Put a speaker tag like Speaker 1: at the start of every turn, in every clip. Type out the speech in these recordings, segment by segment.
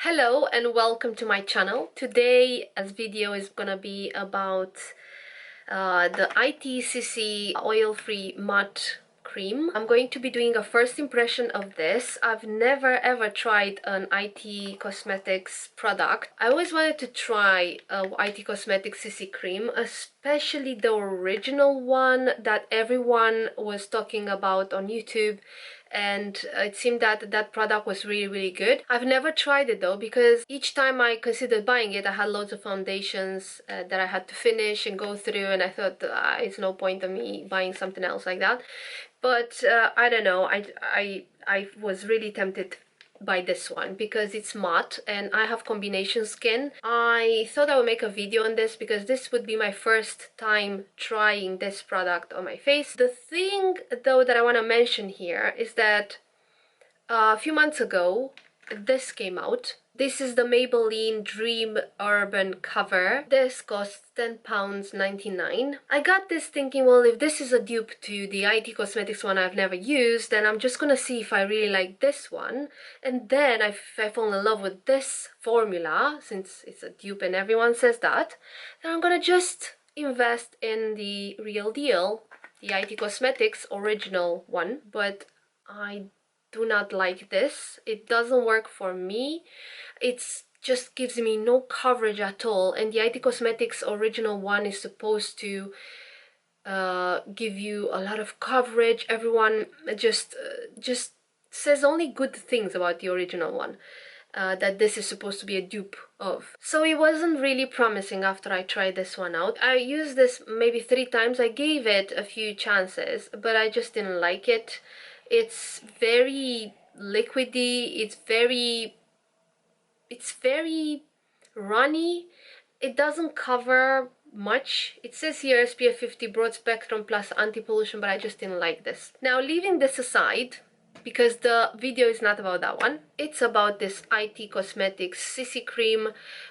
Speaker 1: Hello and welcome to my channel. Today's video is gonna be about the ITCC oil-free matte cream. I'm going to be doing a first impression of this. I've never ever tried an IT Cosmetics product. I always wanted to try a IT Cosmetics CC cream, especially the original one that everyone was talking about on YouTube, and it seemed that that product was really good. I've never tried it though, because each time I considered buying it I had loads of foundations that I had to finish and go through, and I thought it's no point of me buying something else like that. But I don't know, I was really tempted by this one because it's matte and I have combination skin. I thought I would make a video on this because this would be my first time trying this product on my face. The thing though that I want to mention here is that a few months ago this came out. This is the Maybelline Dream Urban cover. This costs £10.99. I got this thinking, well, if this is a dupe to the IT Cosmetics one I've never used, then I'm just gonna see if I really like this one. And then if I fall in love with this formula, since it's a dupe and everyone says that, then I'm gonna just invest in the real deal, the IT Cosmetics original one. But I do not like this. It doesn't work for me. It's just gives me no coverage at all, and the IT Cosmetics original one is supposed to give you a lot of coverage. Everyone just says only good things about the original one, that this is supposed to be a dupe of. So it wasn't really promising after I tried this one out. I used this maybe 3 times. I gave it a few chances, but I just didn't like it. It's very liquidy, it's very runny. It doesn't cover much. It says here SPF 50 broad spectrum plus anti-pollution, but I just didn't like this. Now, leaving this aside, because the video is not about that one, it's about this IT Cosmetics CC cream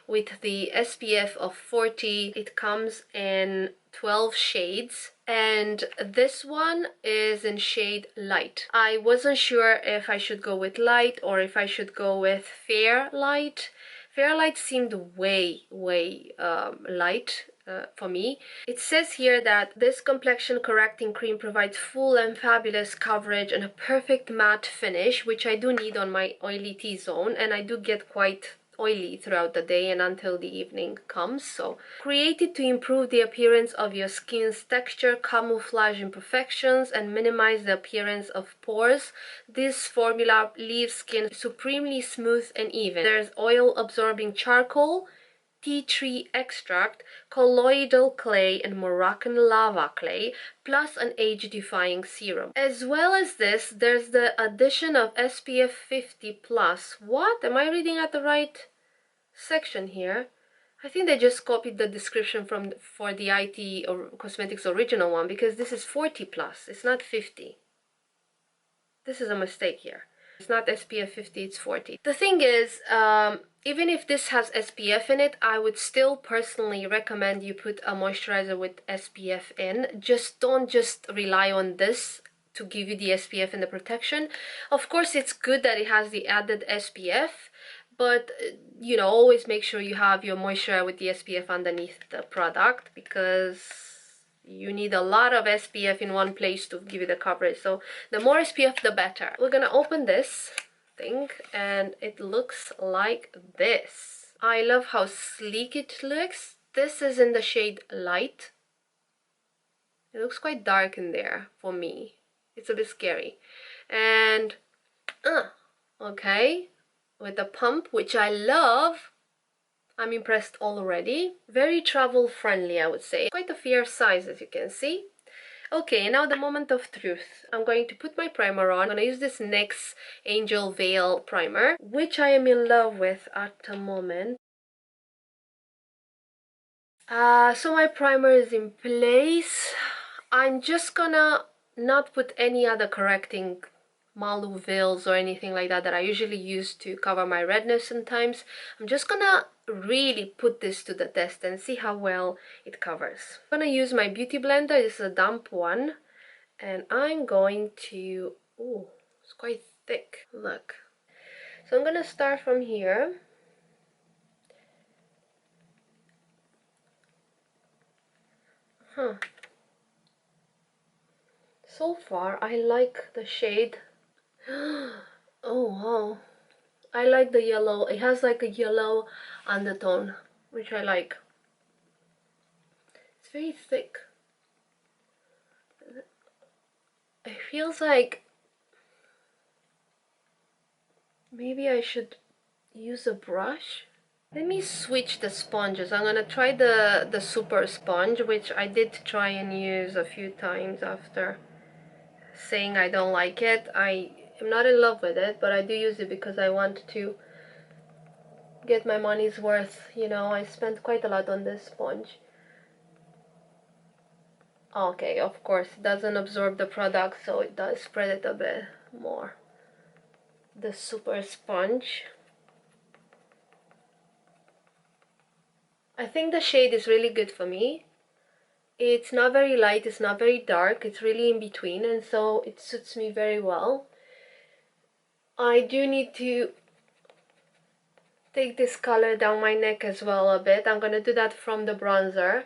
Speaker 1: with the SPF of 40. It comes in 12 shades, and this one is in shade light. I wasn't sure if I should go with light or if I should go with fair light. Fair light seemed way light for me. It says here that this complexion correcting cream provides full and fabulous coverage and a perfect matte finish, which I do need on my oily T-zone, and I do get quite oily throughout the day and until the evening comes. So created to improve the appearance of your skin's texture, camouflage imperfections, and minimize the appearance of pores, this formula leaves skin supremely smooth and even. There's oil absorbing charcoal, tea tree extract, colloidal clay, and Moroccan lava clay, plus an age-defying serum. As well as this, there's the addition of SPF 50 plus. What? Am I reading at the right section here? I think they just copied the description for the IT or Cosmetics original one, because this is 40 plus. It's not 50. This is a mistake here. It's not SPF 50, it's 40. The thing is, even if this has SPF in it, I would still personally recommend you put a moisturizer with SPF in. Don't just rely on this to give you the SPF and the protection. Of course, it's good that it has the added SPF, but you know, always make sure you have your moisturizer with the SPF underneath the product, because you need a lot of SPF in one place to give you the coverage. So the more SPF, the better. We're gonna open this thing and it looks like this. I love how sleek it looks. This is in the shade light. It looks quite dark in there for me. It's a bit scary. And okay, with the pump, which I love. I'm impressed already. Very travel friendly, I would say. Quite a fair size, as you can see. Okay, now the moment of truth. I'm going to put my primer on. I'm going to use this NYX Angel Veil primer, which I am in love with at the moment. So my primer is in place. I'm just gonna not put any other correcting Malu veils or anything like that I usually use to cover my redness sometimes. I'm just gonna really put this to the test and see how well it covers. I'm gonna use my beauty blender. This is a damp one, and I'm going to, ooh, it's quite thick, look. So I'm gonna start from here Huh. So far, I like the shade. Oh wow. I like the yellow. It has like a yellow undertone, which I like. It's very thick. It feels like maybe I should use a brush. Let me switch the sponges. I'm gonna try the super sponge, which I did try and use a few times after saying I don't like it. I am not in love with it, but I do use it because I want to get my money's worth. You know, I spent quite a lot on this sponge. Okay, of course, it doesn't absorb the product, so it does spread it a bit more. The super sponge. I think the shade is really good for me. It's not very light, it's not very dark, it's really in between, and so it suits me very well. I do need to take this color down my neck as well a bit. I'm gonna do that from the bronzer.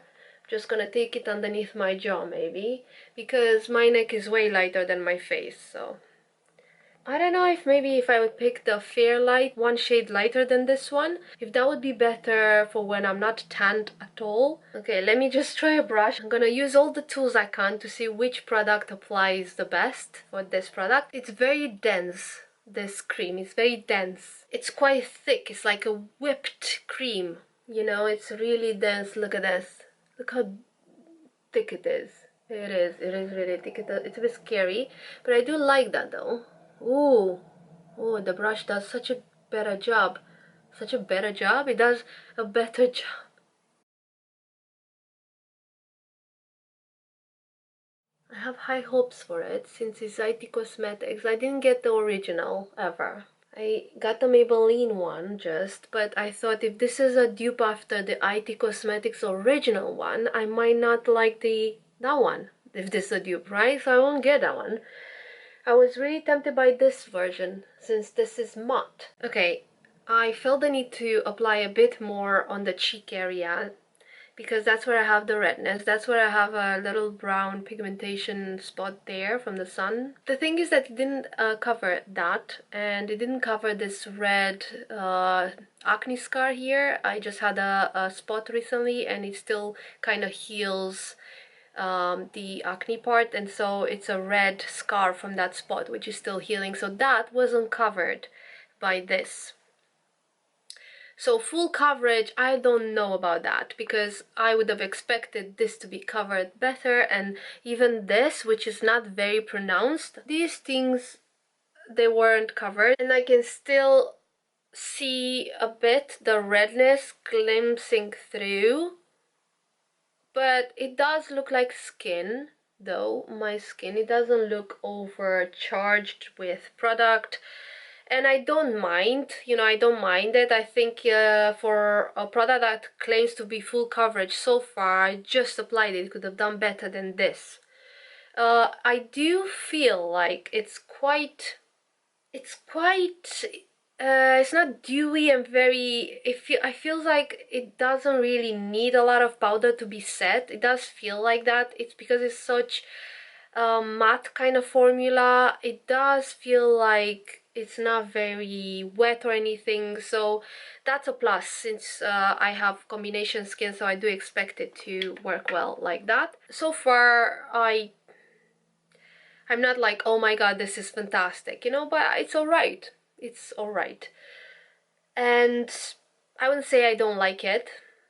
Speaker 1: Just gonna take it underneath my jaw maybe, because my neck is way lighter than my face, so I don't know if maybe if I would pick the Fair Light, one shade lighter than this one, if that would be better for when I'm not tanned at all. Okay, let me just try a brush. I'm gonna use all the tools I can to see which product applies the best for this product. It's very dense, this cream. It's very dense. It's quite thick. It's like a whipped cream. You know, it's really dense. Look at this. Look how thick it is. It is really thick. It's a bit scary, but I do like that though. Ooh, oh, the brush does such a better job. Such a better job. It does a better job. I have high hopes for it since it's IT Cosmetics. I didn't get the original ever. I got the Maybelline one just, but I thought if this is a dupe after the IT Cosmetics original one, I might not like that one. If this is a dupe, right? So I won't get that one. I was really tempted by this version since this is matte. Okay, I felt the need to apply a bit more on the cheek area because that's where I have the redness. That's where I have a little brown pigmentation spot there from the sun. The thing is that it didn't cover that, and it didn't cover this red acne scar here. I just had a spot recently and it still kind of heals the acne part, and so it's a red scar from that spot which is still healing, so that wasn't covered by this. So full coverage, I don't know about that because I would have expected this to be covered better, and even this, which is not very pronounced, these things, they weren't covered, and I can still see a bit the redness glimpsing through. But it does look like skin, though, my skin. It doesn't look overcharged with product. And I don't mind, you know, I don't mind it. I think for a product that claims to be full coverage so far, I just applied it. Could have done better than this. I do feel like it's quite it's not dewy and very, I feel like it doesn't really need a lot of powder to be set. It does feel like that. It's because it's such a matte kind of formula. It does feel like it's not very wet or anything, so that's a plus since I have combination skin, so I do expect it to work well like that. So far I'm not like, oh my god, this is fantastic, you know, but it's alright. It's alright. And I wouldn't say I don't like it,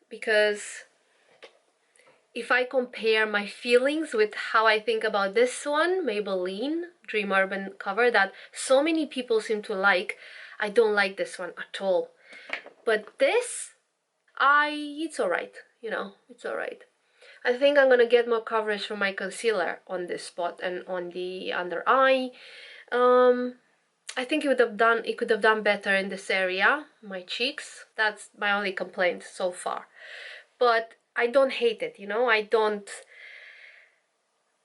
Speaker 1: because if I compare my feelings with how I think about this one, Maybelline Dream Urban cover, that so many people seem to like, I don't like this one at all. But this, it's alright, you know, it's alright. I think I'm gonna get more coverage from my concealer on this spot and on the under eye. I think it could have done better in this area, my cheeks. That's my only complaint so far. But I don't hate it, you know,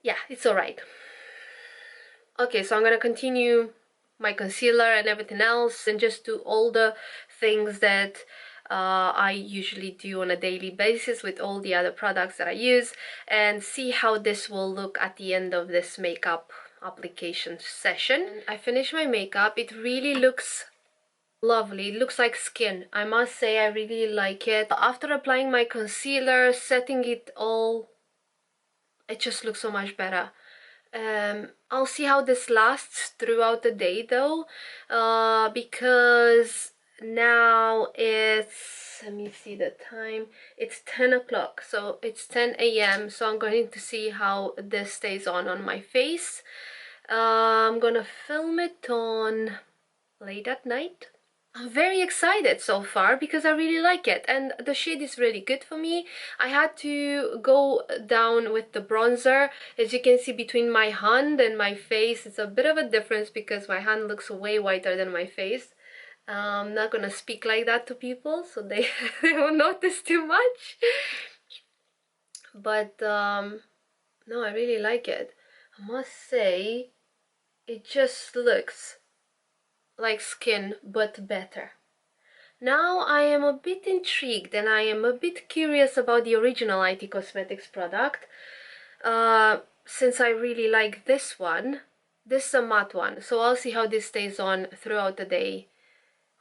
Speaker 1: yeah, it's alright. Okay, so I'm gonna continue my concealer and everything else and just do all the things that I usually do on a daily basis with all the other products that I use, and see how this will look at the end of this makeup application session. I finished my makeup. It really looks lovely. It looks like skin. I must say I really like it. After applying my concealer, setting it all, it just looks so much better. I'll see how this lasts throughout the day though, because now it's, let me see the time, it's 10 o'clock, so it's 10 a.m. so I'm going to see how this stays on my face. I'm gonna film it on late at night. I'm very excited so far because I really like it, and the shade is really good for me. I had to go down with the bronzer. As you can see, between my hand and my face, it's a bit of a difference because my hand looks way whiter than my face. I'm not gonna speak like that to people so they, they won't notice too much. But no, I really like it. I must say, it just looks like skin but better. Now I am a bit intrigued and I am a bit curious about the original IT Cosmetics product, since I really like this one. This is a matte one, so I'll see how this stays on throughout the day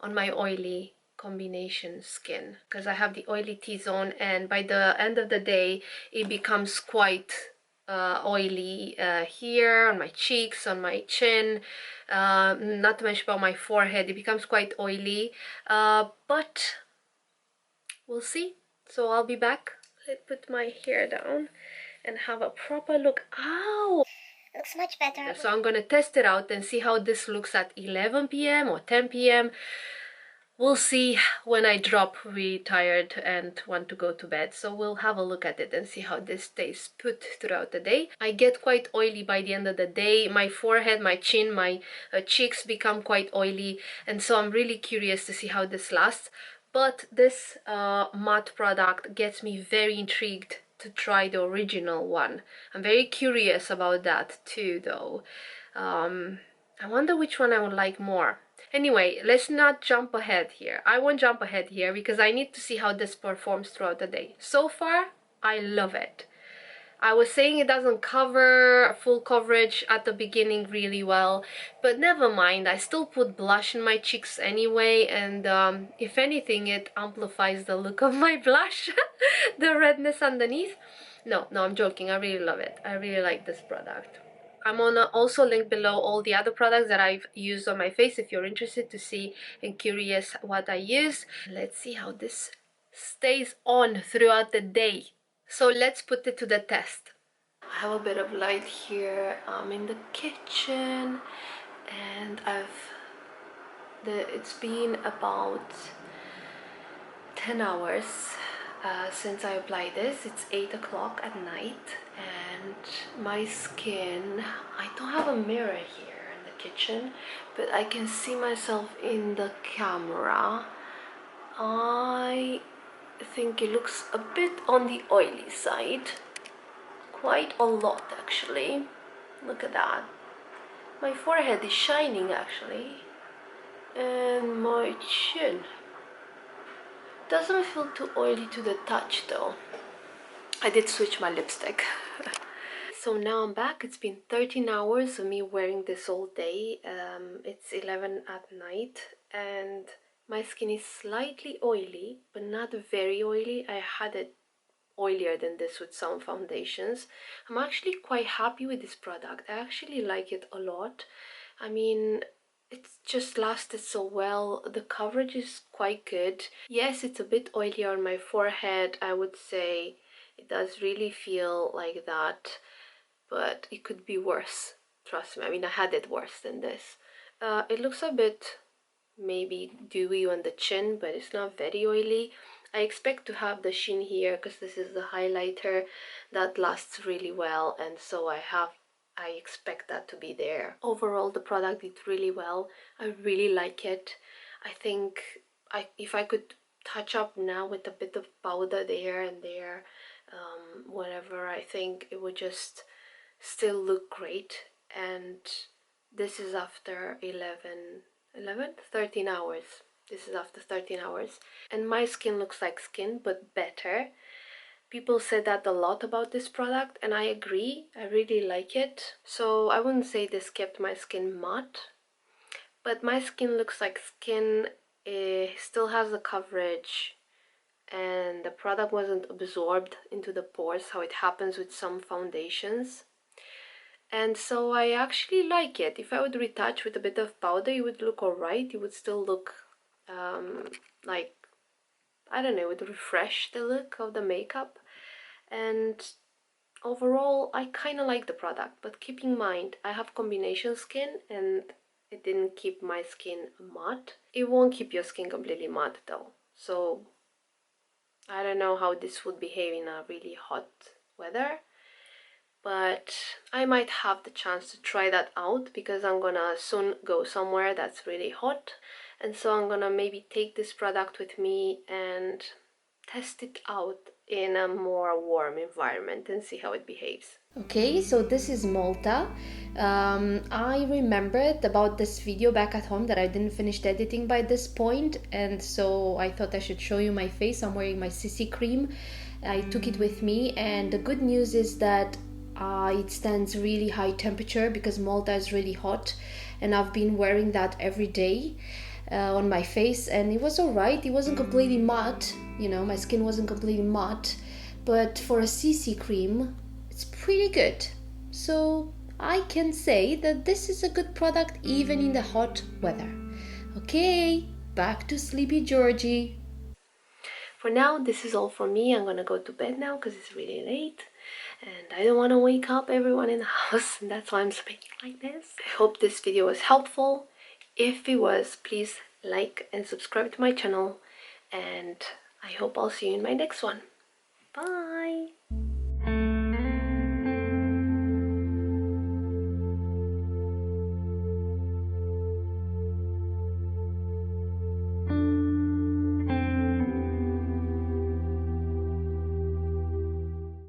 Speaker 1: on my oily combination skin, because I have the oily T-zone, and by the end of the day it becomes quite oily here on my cheeks, on my chin, not to mention about my forehead. It becomes quite oily, but we'll see. So I'll be back. Let's put my hair down and have a proper look. Ow!
Speaker 2: Looks much better.
Speaker 1: So I'm gonna test it out and see how this looks at 11 p.m. or 10 p.m. We'll see when I drop really tired and want to go to bed. So we'll have a look at it and see how this stays put throughout the day. I get quite oily by the end of the day. My forehead, my chin, my cheeks become quite oily, and so I'm really curious to see how this lasts. But this matte product gets me very intrigued to try the original one. I'm very curious about that too though. I wonder which one I would like more. Anyway, let's not jump ahead here. I won't jump ahead here because I need to see how this performs throughout the day. So far, I love it. I was saying it doesn't cover full coverage at the beginning really well, but never mind. I still put blush in my cheeks anyway, and if anything, it amplifies the look of my blush, the redness underneath. No, I'm joking. I really love it. I really like this product. I'm gonna also link below all the other products that I've used on my face if you're interested to see and curious what I use. Let's see how this stays on throughout the day. So let's put it to the test. I have a bit of light here. I'm in the kitchen and it's been about 10 hours since I applied this. It's 8 o'clock at night and my skin, I don't have a mirror here in the kitchen, but I can see myself in the camera. I think it looks a bit on the oily side, quite a lot actually. Look at that. My forehead is shining actually, and my chin doesn't feel too oily to the touch though. I did switch my lipstick. So now I'm back. It's been 13 hours of me wearing this all day. It's 11 at night and my skin is slightly oily, but not very oily. I had it oilier than this with some foundations. I'm actually quite happy with this product. I actually like it a lot. I mean, it's just lasted so well. The coverage is quite good. Yes, it's a bit oilier on my forehead. I would say it does really feel like that, but it could be worse. Trust me. I mean, I had it worse than this. It looks a bit maybe dewy on the chin, but it's not very oily. I expect to have the sheen here because this is the highlighter that lasts really well, and so I expect that to be there. Overall, the product did really well. I really like it. I think if I could touch up now with a bit of powder there and there, whatever, I think it would just still look great. And this is after 13 hours. This is after 13 hours. And my skin looks like skin, but better. People said that a lot about this product, and I agree. I really like it. So I wouldn't say this kept my skin matte, but my skin looks like skin. It still has the coverage, and the product wasn't absorbed into the pores, how it happens with some foundations. And so I actually like it. If I would retouch with a bit of powder, it would look alright. It would still look like, I don't know, it would refresh the look of the makeup. And overall, I kind of like the product, but keep in mind, I have combination skin and it didn't keep my skin matte. It won't keep your skin completely matte though. So I don't know how this would behave in a really hot weather, but I might have the chance to try that out because I'm gonna soon go somewhere that's really hot. And so I'm gonna maybe take this product with me and test it out in a more warm environment and see how it behaves. Okay, so this is Malta. I remembered about this video back at home that I didn't finish editing by this point, and so I thought I should show you my face. I'm wearing my CC cream. I took it with me, and the good news is that it stands really high temperature because Malta is really hot, and I've been wearing that every day on my face, and it was alright. It wasn't completely matte, you know, my skin wasn't completely matte, but for a CC cream, it's pretty good. So I can say that this is a good product even in the hot weather. Okay, back to Sleepy Georgie. For now, this is all for me. I'm gonna go to bed now because it's really late and I don't want to wake up everyone in the house, and that's why I'm speaking like this. I hope this video was helpful. If it was, please like and subscribe to my channel, and I hope I'll see you in my next one. Bye!